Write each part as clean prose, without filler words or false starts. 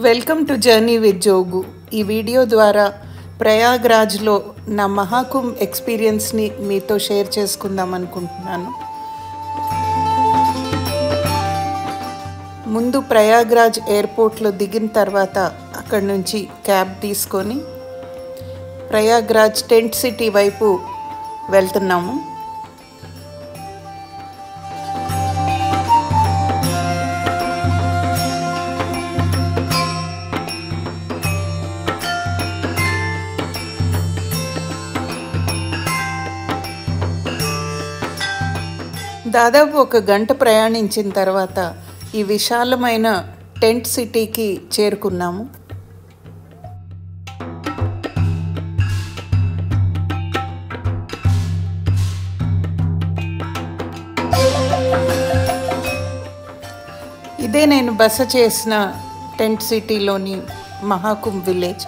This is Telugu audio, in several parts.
Welcome to journey with Jogu. ఈ వీడియో ద్వారా ప్రయాగ్రాజ్లో నా మహాకుంభ్ ఎక్స్పీరియన్స్ని మీతో షేర్ చేసుకుందాం అనుకుంటున్నాను. ముందు ప్రయాగ్రాజ్ ఎయిర్పోర్ట్లో దిగిన తర్వాత అక్కడి నుంచి క్యాబ్ తీసుకొని ప్రయాగ్రాజ్ టెంట్ సిటీ వైపు వెళ్తున్నాము. దాదాపు 1 గంట ప్రయాణించిన తర్వాత ఈ విశాలమైన టెంట్ సిటీకి చేరుకున్నాము. ఇదే నేను బస చేసిన టెంట్ సిటీలోని మహాకుంభ్ విలేజ్.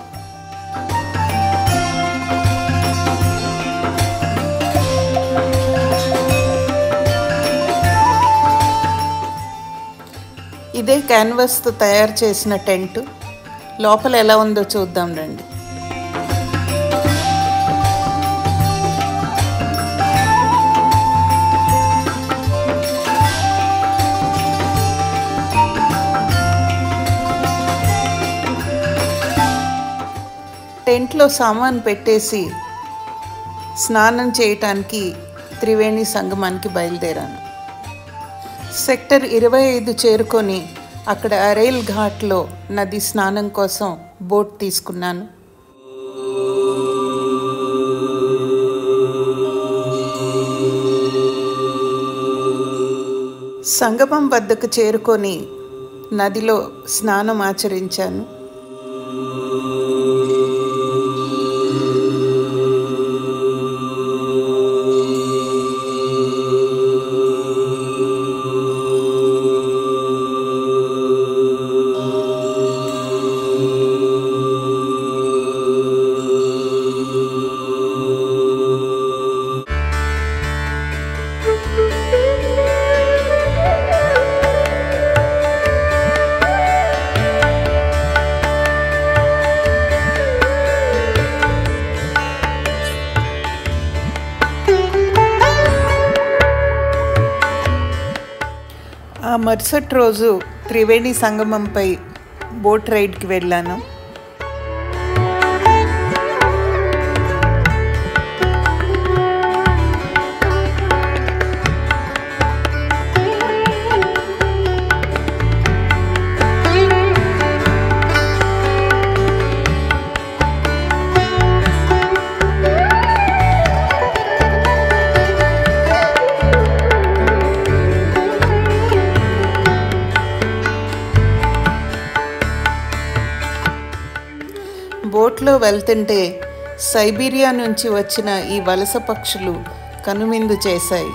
ఇదే క్యాన్వాస్తో తయారు చేసిన టెంట్. లోపల ఎలా ఉందో చూద్దాం రండి. టెంట్లో సామాన్ పెట్టేసి స్నానం చేయటానికి త్రివేణి సంగమానికి బయలుదేరాను. సెక్టర్ 25 చేరుకొని అక్కడ అరైల్ ఘాట్లో నది స్నానం కోసం బోట్ తీసుకున్నాను. సంగమం వద్దకు చేరుకొని నదిలో స్నానం ఆచరించాను. ఆ మరుసటి రోజు త్రివేణి సంగమంపై బోట్ రైడ్కి వెళ్ళాను. బోట్లో వెళ్తుంటే సైబీరియా నుంచి వచ్చిన ఈ వలస పక్షులు కనుమిందు చేశాయి.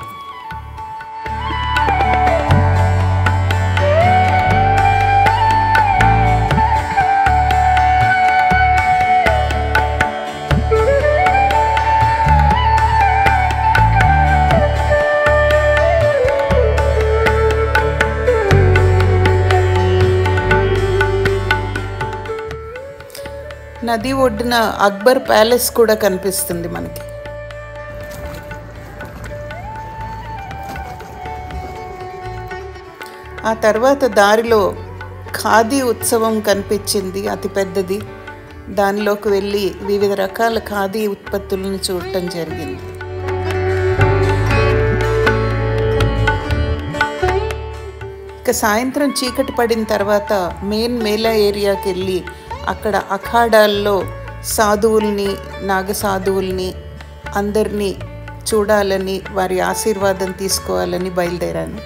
నది ఒడ్డున అక్బర్ ప్యాలెస్ కూడా కనిపిస్తుంది మనకి. ఆ తర్వాత దారిలో ఖాదీ ఉత్సవం కనిపించింది, అతి పెద్దది. దానిలోకి వెళ్ళి వివిధ రకాల ఖాదీ ఉత్పత్తులను చూడటం జరిగింది. ఇక సాయంత్రం చీకటి పడిన తర్వాత మెయిన్ మేళా ఏరియాకి వెళ్ళి అక్కడ అఖాడాల్లో సాధువుల్ని, నాగసాధువుల్ని అందరినీ చూడాలని, వారి ఆశీర్వాదం తీసుకోవాలని బయలుదేరాను.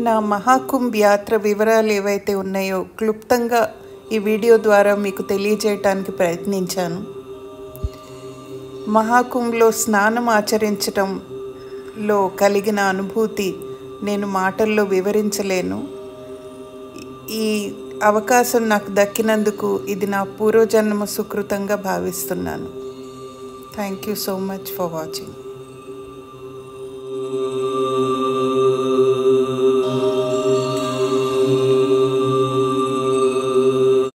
నా మహాకుంభ్ యాత్ర వివరాలు ఏవైతే ఉన్నాయో క్లుప్తంగా ఈ వీడియో ద్వారా మీకు తెలియజేయటానికి ప్రయత్నించాను. మహాకుంభ్లో స్నానం ఆచరించడంలో కలిగిన అనుభూతి నేను మాటల్లో వివరించలేను. ఈ అవకాశం నాకు దక్కినందుకు ఇది నా పూర్వజన్మ సుకృతంగా భావిస్తున్నాను. Thank you so much for watching.